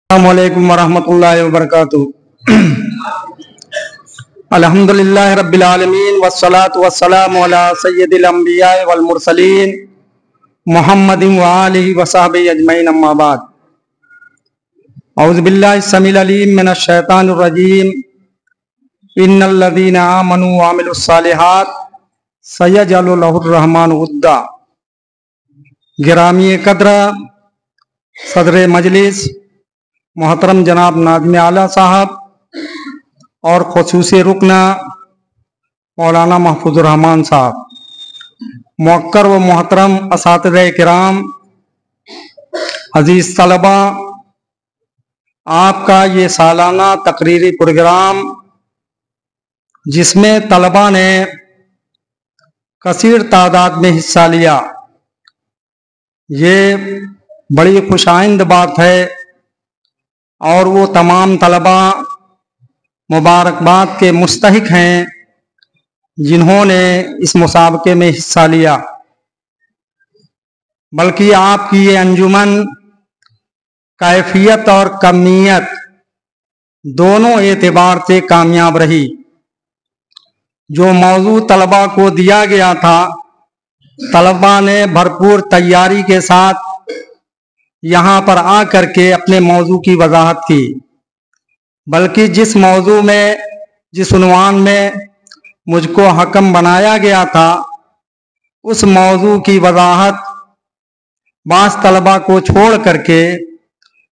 अस्सलामुअलैकुम वरहमतुल्लाहि वबरकातुहू। अल्हम्दुलिल्लाहि रब्बिल आलमीन वस्सलातु वस्सलामु अला सय्यिदिल अंबिया वल मुरसलीन मुहम्मदिन व आलिहि व सहबिहि अजमईन, अम्मा बाद। औज़ु बिल्लाहि समील अलीम मिनश शैतानिर रजीम। इन्नल लज़ीना आमनू व अमिलुस सालिहात सयजअलु लहुर रहमानु वुद्दा। गिरामी कद्र सदर मजलिस मोहतरम जनाब नाज़िम आला साहब और ख़ुसूसी रुकना मौलाना महफूजुर रहमान साहब, मुअक्कर व मोहतरम असातिज़े किराम, अजीज़ तलबा, आपका ये सालाना तकरीरी प्रोग्राम जिसमें तलबा ने कसीर तादाद में हिस्सा लिया, ये बड़ी खुशाइंद बात है और वो तमाम तलबा मुबारकबाद के मुस्तहिक हैं जिन्होंने इस मुसाबके में हिस्सा लिया। बल्कि आपकी ये अंजुमन कैफियत और कमियत दोनों एतबार से कामयाब रही। जो मौजू तलबा को दिया गया था, तलबा ने भरपूर तैयारी के साथ यहाँ पर आकर के अपने मौजू की वजाहत की। बल्कि जिस मौजू में, जिस उन्वान में मुझको हकम बनाया गया था, उस मौजू की वजाहत बास तलबा को छोड़ करके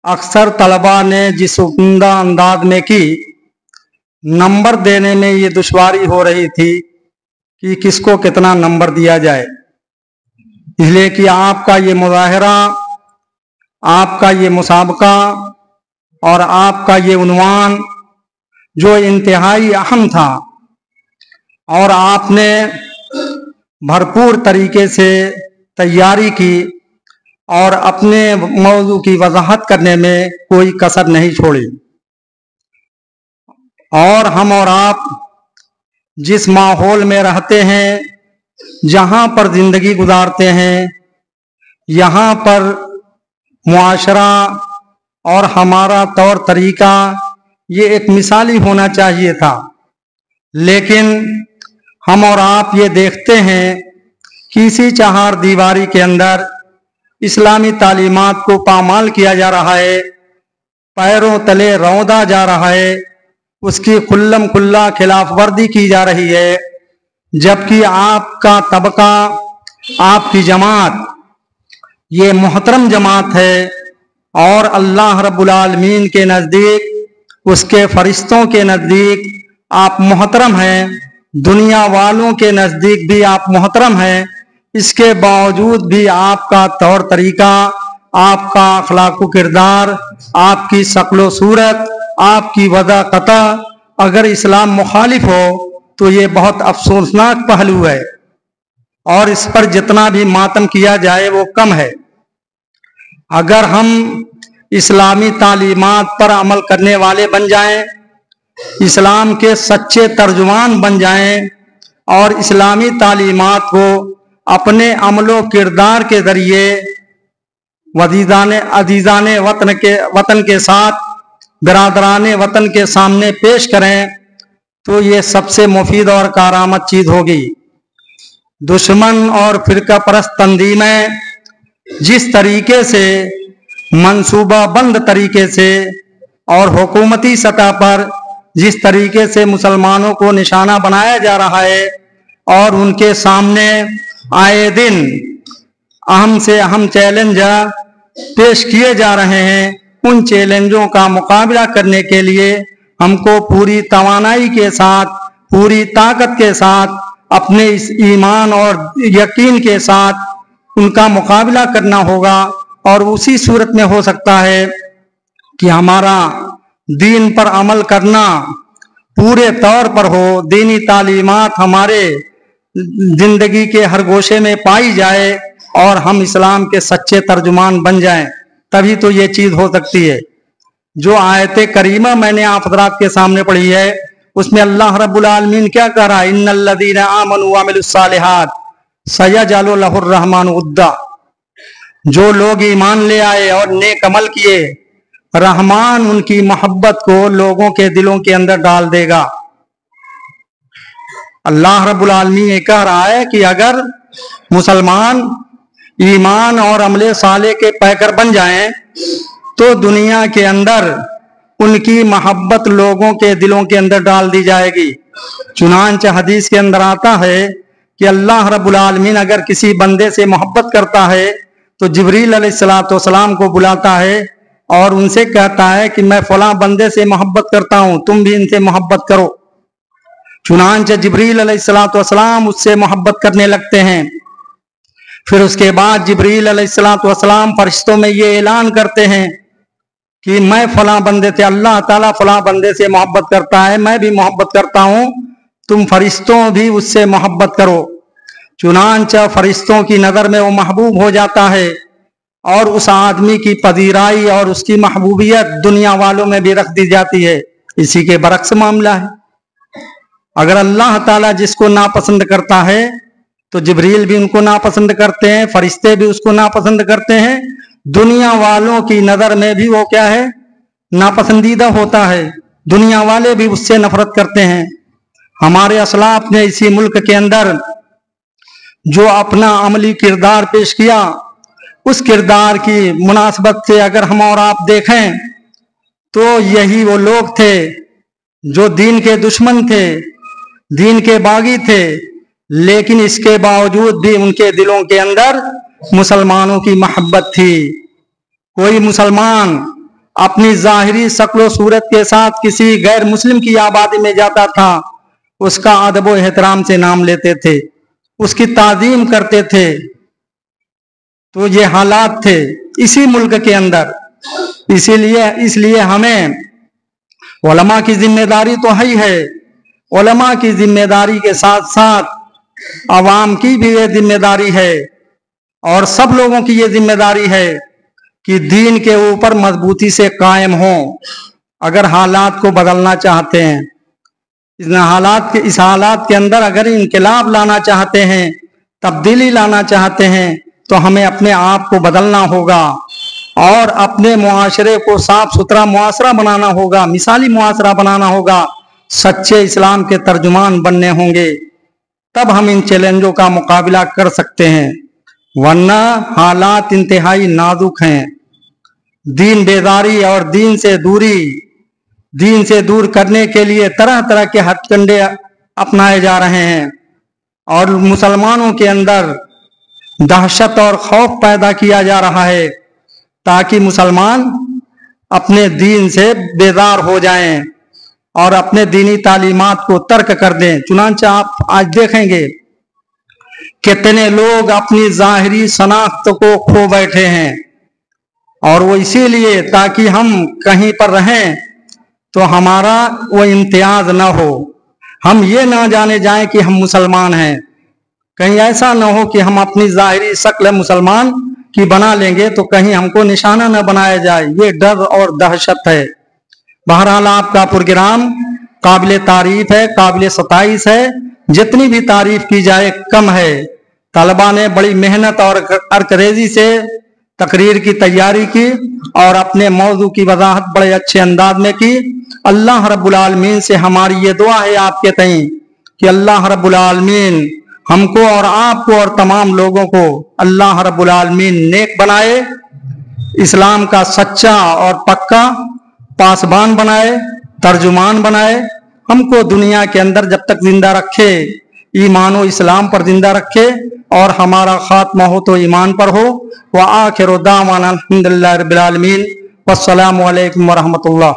अक्सर तलबा ने जिस उम्दा अंदाज में की, नंबर देने में ये दुश्वारी हो रही थी कि किसको कितना नंबर दिया जाए। इसलिए कि आपका ये मुजाहिरा, आपका ये मुसाबका और आपका ये उन्वान जो इंतहाई अहम था और आपने भरपूर तरीके से तैयारी की और अपने मौजू की वजाहत करने में कोई कसर नहीं छोड़ी। और हम और आप जिस माहौल में रहते हैं, जहाँ पर जिंदगी गुजारते हैं, यहाँ पर मुआशरा और हमारा तौर तरीका ये एक मिसाली होना चाहिए था। लेकिन हम और आप ये देखते हैं कि इसी चार दीवारी के अंदर इस्लामी तालीमात को पामाल किया जा रहा है, पैरों तले रौंदा जा रहा है, उसकी खुल्लम खुल्ला खिलाफ वर्दी की जा रही है। जबकि आपका तबका, आपकी जमात ये मोहतरम जमात है और अल्लाह रब्बुल आलमीन के नज़दीक, उसके फरिश्तों के नज़दीक आप मोहतरम हैं, दुनिया वालों के नज़दीक भी आप मोहतरम हैं। इसके बावजूद भी आपका तौर तरीका, आपका अखलाक़ किरदार, आपकी शक्ल सूरत, आपकी वज़ाक़ता अगर इस्लाम मुखालिफ हो तो ये बहुत अफसोसनाक पहलू है और इस पर जितना भी मातम किया जाए वो कम है। अगर हम इस्लामी तालीमात पर अमल करने वाले बन जाएं, इस्लाम के सच्चे तर्जुमान बन जाएं और इस्लामी तालीमात को अपने अमलो किरदार के ज़रिए अजीज़ाने वतन के साथ, बिरादराने वतन के सामने पेश करें तो ये सबसे मुफीद और कारामद चीज़ होगी। दुश्मन और फिरका परस्त तंजीमें जिस तरीके से मंसूबा बंद तरीके से और हुकूमती सतह पर जिस तरीके से मुसलमानों को निशाना बनाया जा रहा है और उनके सामने आए दिन अहम से अहम चैलेंज पेश किए जा रहे हैं, उन चैलेंजों का मुकाबला करने के लिए हमको पूरी तवानाई के साथ, पूरी ताकत के साथ, अपने इस ईमान और यकीन के साथ उनका मुकाबला करना होगा। और उसी सूरत में हो सकता है कि हमारा दीन पर अमल करना पूरे तौर पर हो, दीनी तालीमात हमारे जिंदगी के हर गोशे में पाई जाए और हम इस्लाम के सच्चे तर्जुमान बन जाएं, तभी तो ये चीज़ हो सकती है। जो आयत करीमा मैंने आप हज़रात के सामने पढ़ी है, उसमें अल्लाह रब्बुल आलमीन क्या कह रहा है? इन्नल लज़ीना आमनू व अमिलुस सालिहात सयजअलु लहुर रहमानु वुद्दा। जो लोग ईमान ले आए और नेक अमल किए, रहमान उनकी मोहब्बत को लोगों के दिलों के अंदर डाल देगा। अल्लाह रब्बुल आलमीन ये कह रहा है कि अगर मुसलमान ईमान और अमले साले के पैकर बन जाएं तो दुनिया के अंदर उनकी मोहब्बत लोगों के दिलों के अंदर डाल दी जाएगी। चुनांचे हदीस के अंदर आता है कि अल्लाह रब्बुल आलमीन अगर किसी बंदे से मोहब्बत करता है तो जिब्रील अलैहिस्सलाम को बुलाता है और उनसे कहता है कि मैं फलां बंदे से मोहब्बत करता हूं, तुम भी इनसे मोहब्बत करो। चुनांचे जिब्रील अलैहिस्सलाम उससे मोहब्बत करने लगते हैं। फिर उसके बाद जिब्रील अलैहिस्सलाम फरिश्तों में ये ऐलान करते हैं कि मैं फलां बंदे से, अल्लाह ताला फलां बंदे से मोहब्बत करता है, मैं भी मोहब्बत करता हूं, तुम फरिश्तों भी उससे मोहब्बत करो। चुनांचे फरिश्तों की नजर में वो महबूब हो जाता है और उस आदमी की पजीराई और उसकी महबूबियत दुनिया वालों में भी रख दी जाती है। इसी के बरक्स मामला है। अगर अल्लाह ताला जिसको नापसंद करता है तो जिब्रील भी उनको नापसंद करते हैं, फरिश्ते भी उसको नापसंद करते हैं, दुनिया वालों की नजर में भी वो क्या है, नापसंदीदा होता है। दुनिया वाले भी उससे नफरत करते हैं। हमारे असलाफ ने इसी मुल्क के अंदर जो अपना अमली किरदार पेश किया, उस किरदार की मुनासबत से अगर हम और आप देखें तो यही वो लोग थे जो दीन के दुश्मन थे, दीन के बागी थे, लेकिन इसके बावजूद भी उनके दिलों के अंदर मुसलमानों की मोहब्बत थी। कोई मुसलमान अपनी जाहिरी शक्ल सूरत के साथ किसी गैर मुस्लिम की आबादी में जाता था, उसका अदब व एहतराम से नाम लेते थे, उसकी ताजीम करते थे। तो ये हालात थे इसी मुल्क के अंदर। इसलिए हमें उलमा की जिम्मेदारी तो है ही है, उलमा की जिम्मेदारी के साथ साथ अवाम की भी ये जिम्मेदारी है और सब लोगों की ये जिम्मेदारी है कि दीन के ऊपर मजबूती से कायम हो। अगर हालात को बदलना चाहते हैं, इस हालात के अंदर अगर इनकलाब लाना चाहते हैं, तब्दीली लाना चाहते हैं, तो हमें अपने आप को बदलना होगा और अपने मुआशरे को साफ सुथरा मुआशरा बनाना होगा, मिसाली मुआशरा बनाना होगा, सच्चे इस्लाम के तर्जुमान बनने होंगे। तब हम इन चैलेंजों का मुकाबला कर सकते हैं, वरना हालात इंतहाई नाजुक हैं। दीन बेदारी और दीन से दूर करने के लिए तरह तरह के हथकंडे अपनाए जा रहे हैं और मुसलमानों के अंदर दहशत और खौफ पैदा किया जा रहा है ताकि मुसलमान अपने दीन से बेदार हो जाएं और अपने दीनी तालीमात को तर्क कर दें। चुनांचे आप आज देखेंगे कितने लोग अपनी जाहिरी शनाख्त को खो बैठे हैं और वो इसीलिए ताकि हम कहीं पर रहें तो हमारा वो इम्तियाज ना हो, हम ये ना जाने जाएं कि हम मुसलमान हैं। कहीं ऐसा ना हो कि हम अपनी जाहिरी शक्ल मुसलमान की बना लेंगे तो कहीं हमको निशाना न बनाया जाए, ये डर और दहशत है। बहरहाल आपका प्रोग्राम काबिल तारीफ है, काबिल सताइश है, जितनी भी तारीफ की जाए कम है। तलबा ने बड़ी मेहनत और अरकरेजी से तकरीर की तैयारी की और अपने मौजू की वजाहत बड़े अच्छे अंदाज में की। अल्लाह रब्बुल आलमीन से हमारी ये दुआ है आपके तईं कि अल्लाह रब्बुल आलमीन हमको और आपको और तमाम लोगों को अल्लाह रब्बुल आलमीन नेक बनाए, इस्लाम का सच्चा और पक्का पासबान बनाए, तर्जुमान बनाए। हमको दुनिया के अंदर जब तक जिंदा रखे ईमान व इस्लाम पर जिंदा रखे और हमारा खात्मा हो तो ईमान पर हो। व आखिरु दावाना अल्हम्दुलिल्लाहि रब्बिल आलमीन। वस्सलामु अलैकुम व रहमतुल्लाह।